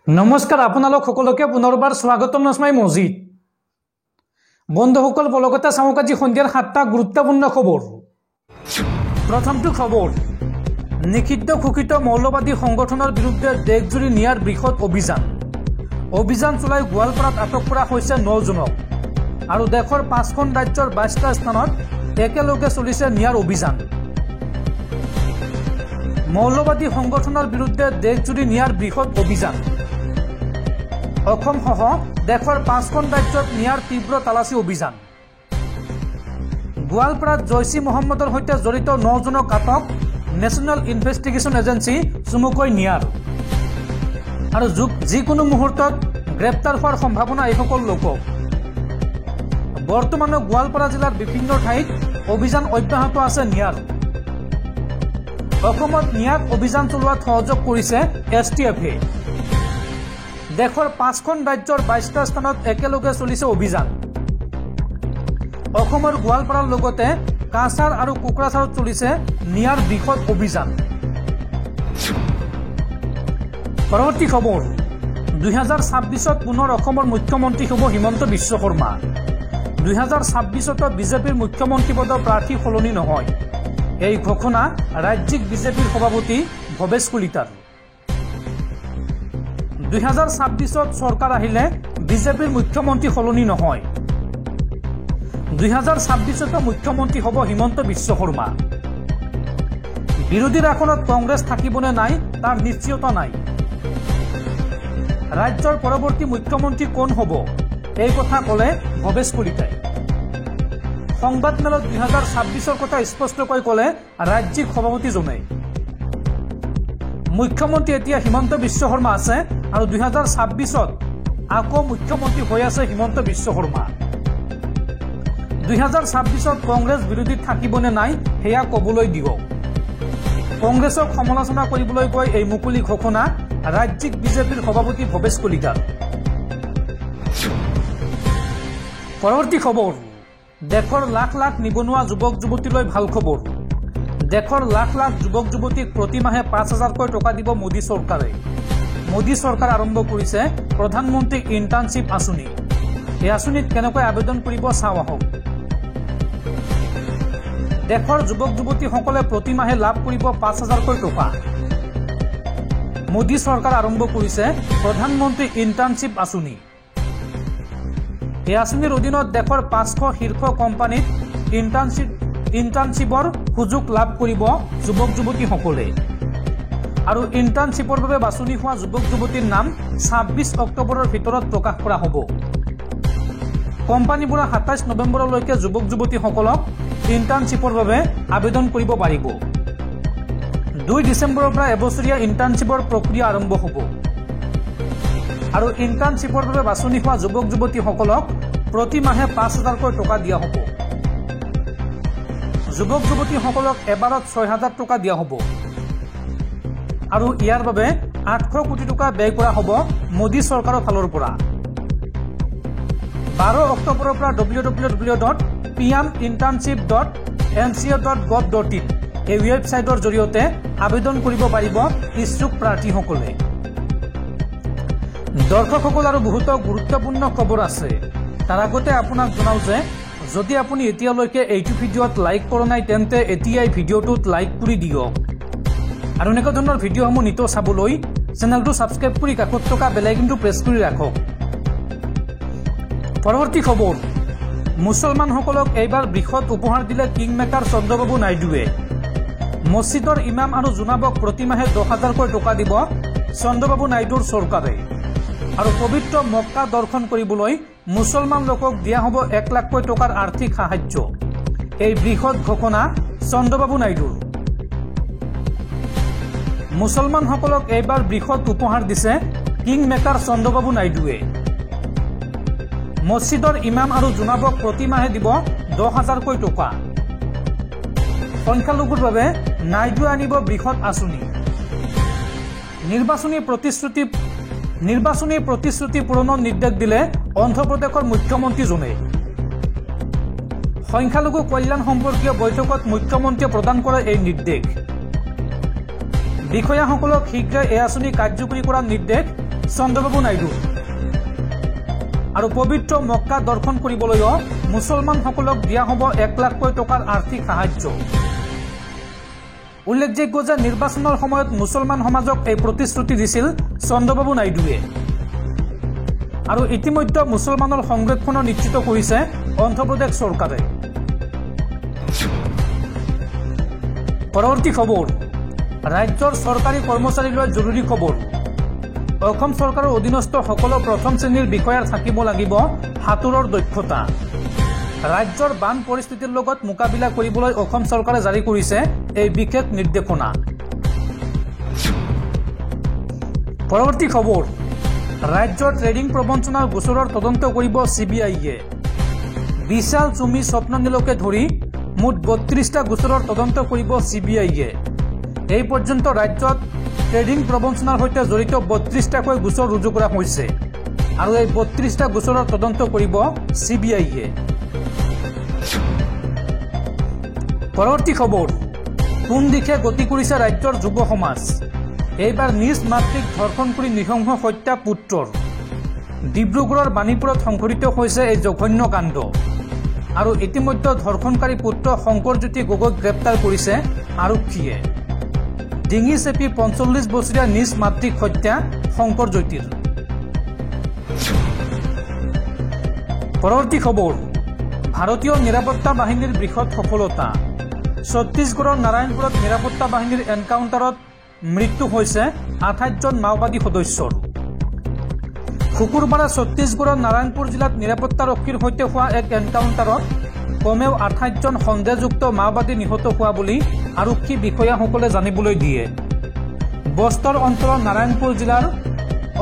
নমস্কাৰ আপোনালোক সকলোকে পুনৰবাৰ স্বাগতম নসমাই মজিদ বন্ধুসকল বলগতে চাওক আজি সন্ধিয়াৰ 7টা গুৰুত্বপূৰ্ণ খবৰ। প্ৰথমটো খবৰ, নিষিদ্ধ ঘোষিত মৌলবাদী সংগঠনৰ বিৰুদ্ধে দেশজুৰি নিয়াৰ বৃহৎ অভিযান চলাই গোৱালপাৰাত আটক কৰা হৈছে 9 জনক আৰু দেশৰ 5খন ৰাজ্যৰ 22টা স্থানত একেলগে চলিছে নিয়াৰ অভিযান। মৌলবাদী সংগঠনৰ বিৰুদ্ধে দেশজুৰি নিয়াৰ বৃহৎ অভিযান। অসম সহ দেশৰ 5খন ৰাজ্যত নিয়াৰ তীব্ৰ তালাচী অভিযান। গোৱালপাৰাত জৈশী মহম্মদৰ সৈতে জড়িত 9 জনক আটক, নেশ্যনেল ইনভেষ্টিগেশ্যন এজেন্সি চমুকৈ নিয়াৰ আৰু যিকোনো মুহূৰ্তত গ্ৰেপ্তাৰ হোৱাৰ সম্ভাৱনা এইসকল লোকক। বৰ্তমানো গোৱালপাৰা জিলাৰ বিভিন্ন ঠাইত অভিযান অব্যাহত আছে নিয়াৰ। অসমত নিয়াৰ অভিযান চলোৱাত সহযোগ কৰিছে STF-এ। দেশৰ 5খন ৰাজ্যৰ 22টা স্থানত একেলগে চলিছে অভিযান। অসমৰ গোৱালপাৰাৰ লগতে কাছাৰ আৰু কোকৰাঝাৰত চলিছে নিয়াৰ বৃহৎ অভিযান। পৰৱৰ্তী খবৰ, 2026ত পুনৰ অসমৰ মুখ্যমন্ত্ৰী হ'ব হিমন্ত বিশ্ব শৰ্মা। 2026ত বিজেপিৰ মুখ্যমন্ত্ৰী পদৰ প্ৰাৰ্থী সলনি নহয়, এই ঘোষণা ৰাজ্যিক বিজেপিৰ সভাপতি ভৱেশ কলিতাৰ। 2026ত চৰকাৰ আহিলে বিজেপিৰ মুখ্যমন্ত্ৰী সলনি নহয়। 2026ত মুখ্যমন্ত্ৰী হ'ব হিমন্ত বিশ্ব শৰ্মা। বিৰোধীৰ আসনত কংগ্ৰেছ থাকিবনে নাই তাৰ নিশ্চয়তা নাই। ৰাজ্যৰ পৰৱৰ্তী মুখ্যমন্ত্ৰী কোন হ'ব এই কথা ক'লে ভৱেশ কলিতাই। সংবাদমেলত 2026ৰ কথা স্পষ্টকৈ ক'লে ৰাজ্যিক সভাপতিজনে। মুখ্যমন্ত্ৰী এতিয়া হিমন্ত বিশ্ব শৰ্মা আছে আৰু 2026ত আকৌ মুখ্যমন্ত্ৰী হৈ আছে হিমন্ত বিশ্ব শৰ্মা। 2026ত কংগ্ৰেছ বিৰোধীত থাকিবনে নাই সেয়া ক'বলৈ দিয়ক। কংগ্ৰেছক সমালোচনা কৰিবলৈ গৈ এই মুকলি ঘোষণা ৰাজ্যিক বিজেপিৰ সভাপতি ভৱেশ কলিতাৰ। পৰৱৰ্তী খবৰ, দেশৰ লাখ লাখ নিবনুৱা যুৱক যুৱতীলৈ ভাল খবৰ। দেশৰ লাখ লাখ যুৱক যুৱতীক প্ৰতিমাহে 5,000কৈ টকা দিব মোদী চৰকাৰে। মোদী চৰকাৰ আৰম্ভ কৰিছে প্ৰধানমন্ত্ৰী ইণ্টাৰ্ণশ্বিপ আঁচনি। এই আঁচনিত কেনেকৈ আবেদন কৰিব চাওঁ আহক। দেশৰ যুৱক যুৱতীসকলে প্ৰতিমাহে লাভ কৰিব 5,000কৈ টকা। মোদী চৰকাৰ আৰম্ভ কৰিছে প্ৰধানমন্ত্ৰী ইণ্টাৰ্ণশ্বিপ আঁচনি। এই আঁচনিৰ অধীনত দেশৰ 500 শীৰ্ষ কোম্পানীত ইণ্টাৰ্ণশ্বিপৰ সুযোগ লাভ কৰিব যুৱক যুৱতীসকলে আৰু ইণ্টাৰ্ণশ্বিপৰ বাবে বাছনি হোৱা যুৱক যুৱতীৰ নাম 26 অক্টোবৰৰ ভিতৰত প্ৰকাশ কৰা হ'ব। কোম্পানীবোৰে 27 নৱেম্বৰলৈকে যুৱক যুৱতীসকলক ইণ্টাৰ্ণশ্বিপৰ বাবে আবেদন কৰিব পাৰিব। 2 ডিচেম্বৰৰ পৰা এবছৰীয়া ইণ্টাৰ্ণশ্বিপৰ প্ৰক্ৰিয়া আৰম্ভ হ'ব আৰু ইণ্টাৰ্ণশ্বিপৰ বাবে বাছনি হোৱা যুৱক যুৱতীসকলক প্ৰতিমাহে 5,000কৈ টকা দিয়া হ'ব। যুৱক যুৱতীসকলক এবাৰত 6,000 টকা দিয়া হ'ব আৰু ইয়াৰ বাবে 800 কোটি টকা ব্যয় কৰা হ'ব মোদী চৰকাৰৰ ফালৰ পৰা। 12 অক্টোবৰৰ পৰা www.pminternship.nca.gov.in এই ৱেবছাইটৰ জৰিয়তে আবেদন কৰিব পাৰিব ইচ্ছুক প্ৰাৰ্থীসকলে। দৰ্শকসকল আৰু বহুতো গুৰুত্বপূৰ্ণ খবৰ আছে। তাৰ আগতে আপোনাক জনাওঁ যে যদি আপুনি এতিয়ালৈকে এইটো ভিডিঅ'ত লাইক কৰা নাই তেন্তে এতিয়াই ভিডিঅ'টোত লাইক কৰি দিয়ক আৰু এনেকুৱা ধৰণৰ ভিডিঅ'সমূহ নিতৌ চাবলৈ চেনেলটো ছাবস্ক্ৰাইব কৰি কাষত থকা বেল আইকনটো প্ৰেছ কৰি ৰাখক। পৰৱৰ্তী খবৰ, মুছলমানসকলক এইবাৰ বৃহৎ উপহাৰ দিলে কিংমেকাৰ চন্দ্ৰবাবু নাইডুৱে। মছজিদৰ ইমাম আৰু জোনাবক প্ৰতিমাহে 10,000কৈ টকা দিব চন্দ্ৰবাবু নাইডুৰ চৰকাৰে আৰু পবিত্ৰ মক্কা দৰ্শন কৰিবলৈ মুছলমান লোকক দিয়া হ'ব 1 লাখকৈ টকাৰ আৰ্থিক সাহায্য। এই বৃহৎ ঘোষণা চন্দ্ৰবাবু নাইডুৰ। মুছলমানসকলক এইবাৰ বৃহৎ উপহাৰ দিছে কিংমেকাৰ চন্দ্ৰবাবু নাইডুৱে। মছজিদৰ ইমাম আৰু জোনাবক প্ৰতিমাহে দিব 10,000কৈ টকা। সংখ্যালঘুৰ বাবে নাইডুৱে আনিব বৃহৎ আঁচনি। নিৰ্বাচনী প্ৰতিশ্ৰুতি পূৰণৰ নিৰ্দেশ দিলে অন্ধ্ৰপ্ৰদেশৰ মুখ্যমন্ত্ৰীজনে। সংখ্যালঘু কল্যাণ সম্পৰ্কীয় বৈঠকত মুখ্যমন্ত্ৰীয়ে প্ৰদান কৰা এই নিৰ্দেশ। বিষয়াসকলক শীঘ্ৰে এই আঁচনি কাৰ্যকৰী কৰাৰ নিৰ্দেশ চন্দ্ৰবাবু নাইডু আৰু পবিত্ৰ মক্কা দৰ্শন কৰিবলৈও মুছলমানসকলক দিয়া হ'ব 1 লাখ টকাৰ আৰ্থিক সাহায্য। উল্লেখযোগ্য যে নিৰ্বাচনৰ সময়ত মুছলমান সমাজক এই প্ৰতিশ্ৰুতি দিছিল চন্দ্ৰবাবু নাইডুৱে আৰু ইতিমধ্যে মুছলমানৰ সংৰক্ষণ নিশ্চিত কৰিছে অন্ধ্ৰপ্ৰদেশ চৰকাৰে। পৰৱৰ্তী খবৰ, ৰাজ্যৰ চৰকাৰী কৰ্মচাৰীলৈ জৰুৰী খবৰ। অসম চৰকাৰৰ অধীনস্থ সকলো প্ৰথম শ্ৰেণীৰ বিষয়াৰ থাকিব লাগিব সাঁতোৰৰ দক্ষতা। ৰাজ্যৰ বান পৰিস্থিতিৰ লগত মোকাবিলা কৰিবলৈ অসম চৰকাৰে জাৰি কৰিছে এই বিশেষ নিৰ্দেশনা। পৰৱৰ্তী খবৰ, ৰাজ্যৰ ট্ৰেডিং প্ৰবঞ্চনাৰ গোচৰৰ তদন্ত কৰিব CBIয়ে। বিশাল চুমি স্বপ্ননীলকে ধৰি মুঠ 32টা গোচৰৰ তদন্ত কৰিব CBIয়ে। এই পৰ্যন্ত ৰাজ্যত ট্ৰেডিং প্ৰবঞ্চনাৰ সৈতে জড়িত 32টাকৈ গোচৰ ৰুজু কৰা হৈছে আৰু এই 32টা গোচৰৰ তদন্ত কৰিব CBIয়ে। পৰৱৰ্তী খবৰ, কোন দিশে গতি কৰিছে ৰাজ্যৰ যুৱ সমাজ। এইবাৰ নিজ মাতৃক ধৰ্ষণ কৰি নৃশংস হত্যা পুত্ৰৰ। ডিব্ৰুগড়ৰ বাণীপুৰত সংঘটিত হৈছে এই জঘন্য কাণ্ড আৰু ইতিমধ্যে ধৰ্ষণকাৰী পুত্ৰ শংকৰজ্যোতি গগৈক গ্ৰেপ্তাৰ কৰিছে আৰক্ষীয়ে। ডিঙি চেপি 45 বছৰীয়া নিজ মাতৃক হত্যা শংকৰজ্যোতিৰ। পৰৱৰ্তী খবৰ, ভাৰতীয় নিৰাপত্তা বাহিনীৰ বৃহৎ সফলতা। ছত্তীশগড়ৰ নাৰায়ণপুৰত নিৰাপত্তা বাহিনীৰ এনকাউণ্টাৰত মৃত্যু হৈছে 28 জন মাওবাদী সদস্যৰ। শুকুৰবাৰে ছত্তীশগড়ৰ নাৰায়ণপুৰ জিলাত নিৰাপত্তাৰক্ষীৰ সৈতে হোৱা এক এনকাউণ্টাৰত কমেও 28 জন সন্দেহযুক্ত মাওবাদী নিহত হোৱা বুলি আৰক্ষী বিষয়াসকলে জানিবলৈ দিয়ে। বস্তৰ অঞ্চলৰ নাৰায়ণপুৰ জিলাৰ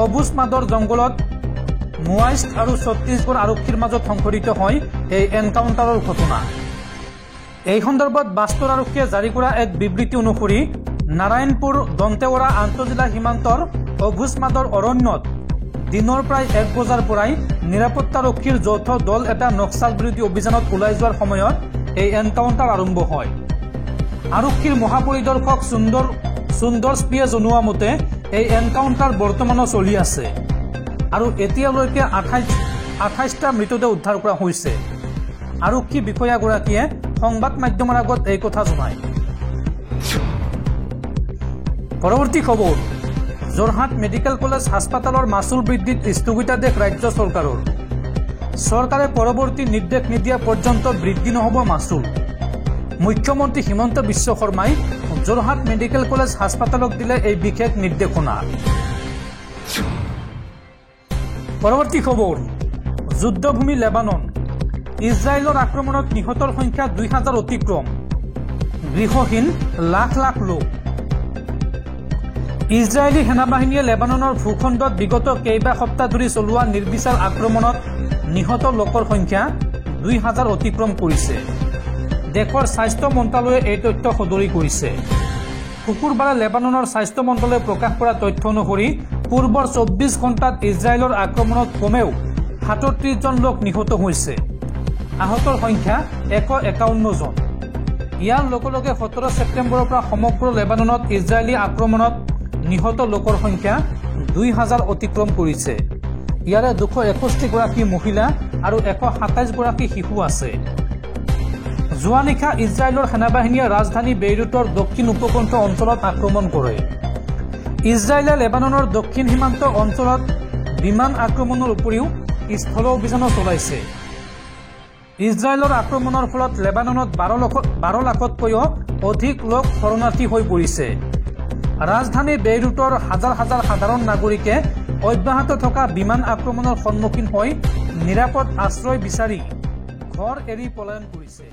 অবুজমাদৰ জংঘলত মাওইষ্ট আৰু ছত্তীশগড় আৰক্ষীৰ মাজত সংঘটিত হয় এই এনকাউণ্টাৰৰ ঘটনা। এই সন্দৰ্ভত বাস্তৰ আৰক্ষীয়ে জাৰি কৰা এক বিবৃতি অনুসৰি নাৰায়ণপুৰ দন্তেৱাৰা আন্তঃজিলা সীমান্তৰ অবুজমাদৰ অৰণ্যত দিনৰ প্ৰায় 1 বজাৰ পৰাই নিৰাপত্তাৰক্ষীৰ যৌথ দল এটা নক্সাল বিৰোধী অভিযানত ওলাই যোৱাৰ সময়ত এই এনকাউণ্টাৰ আৰম্ভ হয়। আৰক্ষীৰ মহাপৰিদৰ্শক সুন্দৰ স্পিয়ে জনোৱা মতে এই এনকাউণ্টাৰ বৰ্তমানো চলি আছে আৰু এতিয়ালৈকে 28টা মৃতদেহ উদ্ধাৰ কৰা হৈছে। আৰক্ষী বিষয়াগৰাকীয়ে সংবাদ মাধ্যমৰ আগত এই কথা জনায়। পৰৱৰ্তী খবৰ, যোৰহাট মেডিকেল কলেজ হাস্পাতালৰ মাচুল বৃদ্ধিত স্থগিতাদেশ ৰাজ্য চৰকাৰৰ। চৰকাৰে পৰৱৰ্তী নিৰ্দেশ নিদিয়া পৰ্যন্ত বৃদ্ধি নহ'ব মাচুল। মুখ্যমন্ত্ৰী হিমন্ত বিশ্ব শৰ্মাই যোৰহাট মেডিকেল কলেজ হাস্পাতালক দিলে এই বিশেষ নিৰ্দেশনা। পৰৱৰ্তী খবৰ, যুদ্ধভূমি লেবানন। ইজৰাইলৰ আক্ৰমণত নিহতৰ সংখ্যা 2000 অতিক্ৰম। গৃহহীন লাখ লাখ লোক। ইজৰাইলী সেনাবাহিনীয়ে লেবাননৰ ভূখণ্ডত বিগত কেইবা সপ্তাহ ধৰি চলোৱা নিৰ্বিচাৰ আক্ৰমণত নিহত লোকৰ সংখ্যা 2000 অতিক্ৰম কৰিছে। দেশৰ স্বাস্থ্য মন্ত্ৰালয়ে এই তথ্য সদৰি কৰিছে। শুকুৰবাৰে লেবাননৰ স্বাস্থ্য মন্ত্ৰালয়ে প্ৰকাশ কৰা তথ্য অনুসৰি পূৰ্বৰ 24 ঘণ্টাত ইজৰাইলৰ আক্ৰমণত কমেও 37 জন লোক নিহত হৈছে। আহতৰ সংখ্যা 151 জন। ইয়াৰ লগে লগে 17 ছেপ্টেম্বৰৰ পৰা সমগ্ৰ লেবাননত ইজৰাইলী আক্ৰমণত নিহত লোকৰ সংখ্যা 2000 অতিক্ৰম কৰিছে। ইয়াৰে 261 গৰাকী মহিলা আৰু 127 গৰাকী শিশু আছে। যোৱা নিশা ইজৰাইলৰ সেনাবাহিনীয়ে ৰাজধানী বেইৰুটৰ দক্ষিণ উপকণ্ঠ অঞ্চলত আক্ৰমণ কৰে। ইজৰাইলে লেবাননৰ দক্ষিণ সীমান্ত অঞ্চলত বিমান আক্ৰমণৰ উপৰিও স্থল অভিযানো চলাইছে। ইজৰাইলৰ আক্ৰমণৰ ফলত লেবাননত 12 লাখতকৈও অধিক লোক শৰণাৰ্থী হৈ পৰিছে। ৰাজধানী বেইৰুটৰ হাজাৰ হাজাৰ সাধাৰণ নাগৰিকে অব্যাহত থকা বিমান আক্ৰমণৰ সন্মুখীন হৈ নিৰাপদ আশ্ৰয় বিচাৰি ঘৰ এৰি পলায়ন কৰিছে।